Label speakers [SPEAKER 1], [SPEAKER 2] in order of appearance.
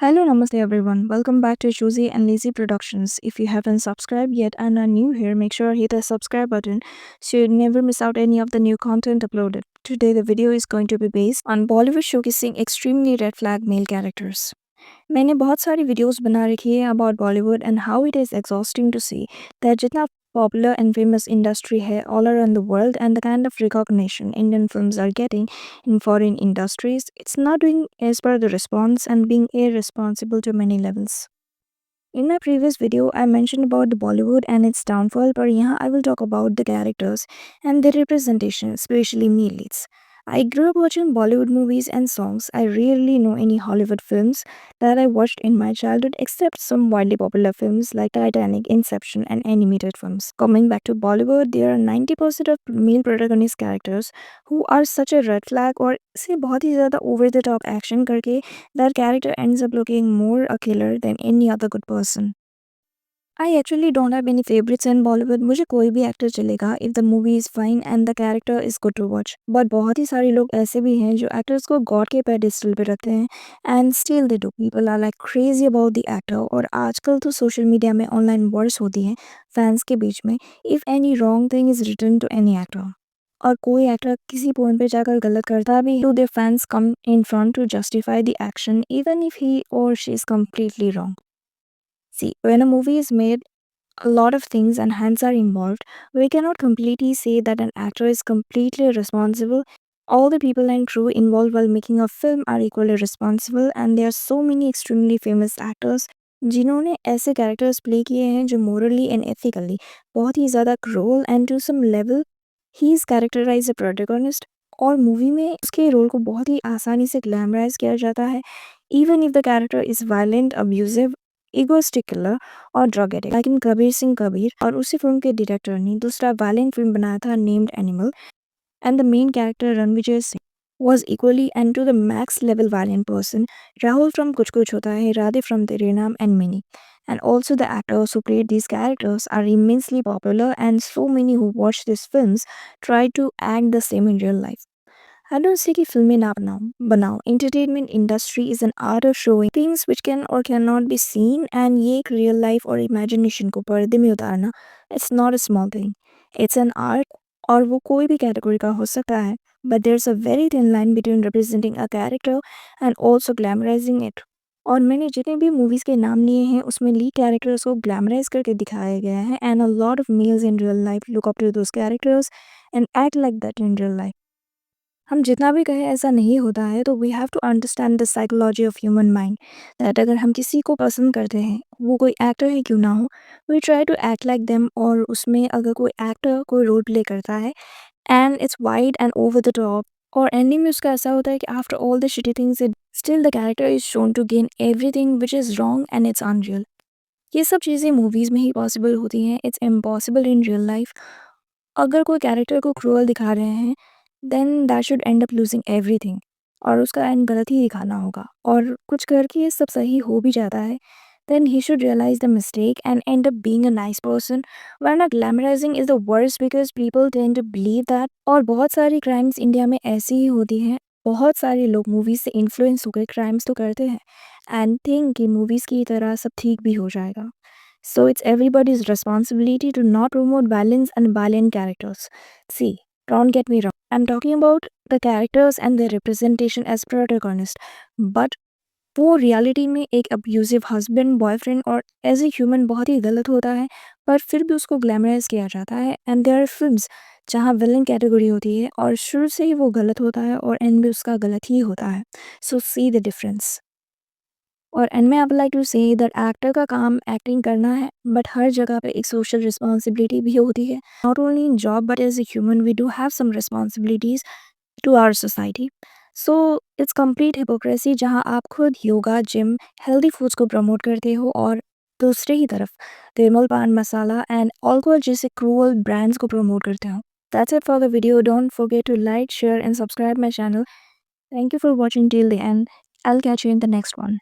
[SPEAKER 1] Hello, namaste everyone. Welcome back to Choosy and Lazy Productions. If you haven't subscribed yet and are new here, make sure hit the subscribe button so you never miss out any of the new content uploaded. Today the video is going to be based on Bollywood showcasing extremely red flag male characters. मैंने बहुत सारी videos बना रखी है about Bollywood and how it is exhausting to see that जितना popular and famous industry है all around the world and the kind of recognition Indian films are getting in foreign industries, it's not doing as per the response and being irresponsible to many levels. In my previous video, I mentioned about the Bollywood and its downfall, but here I will talk about the characters and their representation, especially male leads. I grew up watching Bollywood movies and songs. I rarely know any Hollywood films that I watched in my childhood except some widely popular films like Titanic, Inception, and animated films. Coming back to Bollywood, there are 90% of male protagonist characters who are such a red flag or say बहुत ही ज़्यादा over the top action करके that character ends up looking more a killer than any other good person. I actually don't have any favorites in Bollywood. मुझे कोई भी actor चलेगा if the movie is fine and the character is good to watch. But बहुत ही सारे लोग ऐसे भी हैं जो एक्टर्स को गॉड के पेडिस्टल पे रखते हैं and still they do. People are like crazy about the actor और आजकल तो सोशल मीडिया में ऑनलाइन वॉर्स होती हैं फैंस के बीच में if any wrong thing is written to any actor. और कोई एक्टर किसी पॉइंट पे जाकर गलत करता भी तो their fans come in front to justify the action even if he or she is completely wrong. See, when a movie is made, a lot of things and hands are involved. We cannot completely say that an actor is completely responsible. All the people and crew involved while making a film are equally responsible, and there are so many extremely famous actors जिन्होंने ऐसे characters play किए हैं जो Morli and ethically बहुत ही ज़्यादा cruel and to some level he is characterize a protagonist और movie में उसके रोल को बहुत ही आसानी से ग्लैमराइज किया जाता है even if the character is violent abusive egoistic killer और ड्रग एडिक्ट लेकिन कबीर सिंह कबीर और उसी फिल्म के डायरेक्टर ने दूसरा वायलेंट फिल्म बनाया था named animal and the main character Ranvijay Singh was equally and to the max level violent person. Rahul from Kuch Kuch Hota Hai, Radhe from Tere Naam and many. And also the actors who played these characters are immensely popular and so many who watch these films try to act the same in real life. I don't say कि फिल्में ना बनाओ entertainment industry is an art of showing things which can or cannot be seen and ये एक real life और imagination को पर्दे में उतारना it's not a small thing. It's an art और वो कोई भी कैटेगरी का हो सकता है but there's a very thin line between representing a character and also glamorizing it. और मैंने जितने भी मूवीज़ के नाम लिए हैं उसमें लीड कैरेक्टर्स को ग्लैमराइज करके दिखाया गया है and a lot of males in real life look up to those characters and act like that in real life. हम जितना भी कहें ऐसा नहीं होता है तो we have to understand the psychology of human mind that अगर हम किसी को पसंद करते हैं वो कोई एक्टर ही क्यों ना हो we try to act like them और उसमें अगर कोई एक्टर कोई रोल प्ले करता है and it's wide and over the top और एंडिंग में उसका ऐसा होता है कि after all the shitty things it still the character is shown to gain everything which is wrong and it's unreal ये सब चीज़ें मूवीज़ में ही पॉसिबल होती हैं it's impossible in real life अगर कोई कैरेक्टर को क्रूअल दिखा रहे हैं then that should end up losing everything और उसका एंड गलत ही दिखाना होगा और कुछ करके ये सब सही हो भी जाता है then he should realize the mistake and end up being a nice person. वरना glamorizing is the worst because people tend to believe that और बहुत सारी crimes इंडिया में ऐसी ही होती हैं बहुत सारे लोग मूवीज से इन्फ्लुएंस होकर क्राइम्स तो करते हैं एंड थिंक कि मूवीज की तरह सब ठीक भी हो जाएगा so it's everybody's responsibility to not promote violence and violent characters. See, don't get me wrong. I'm talking about the characters and their representation as protagonists. But वो रियलिटी में एक अब्यूजिव हस्बैंड बॉयफ्रेंड और as a human बहुत ही गलत होता है पर फिर भी उसको ग्लैमराइज किया जाता है एंड देयर आर फिल्म्स जहाँ विलन कैटेगरी होती है और शुरू से ही वो गलत होता है और एंड में उसका गलत ही होता है सो सी द डिफरेंस और एंड में I would like to say that actor का काम एक्टिंग करना है बट हर जगह पे एक सोशल रिस्पॉन्सिबिलिटी भी होती है not only in job but as a human we do have some responsibilities to our society so it's complete hypocrisy जहाँ आप खुद योगा जिम हेल्दी फूड्स को प्रमोट करते हो और दूसरे ही तरफ निर्मल पान मसाला एंड अल्कोहल जैसे क्रूअल ब्रांड्स को प्रमोट करते हो that's it for the video don't forget to like share and subscribe my channel thank you for watching till the and I will catch you in the next one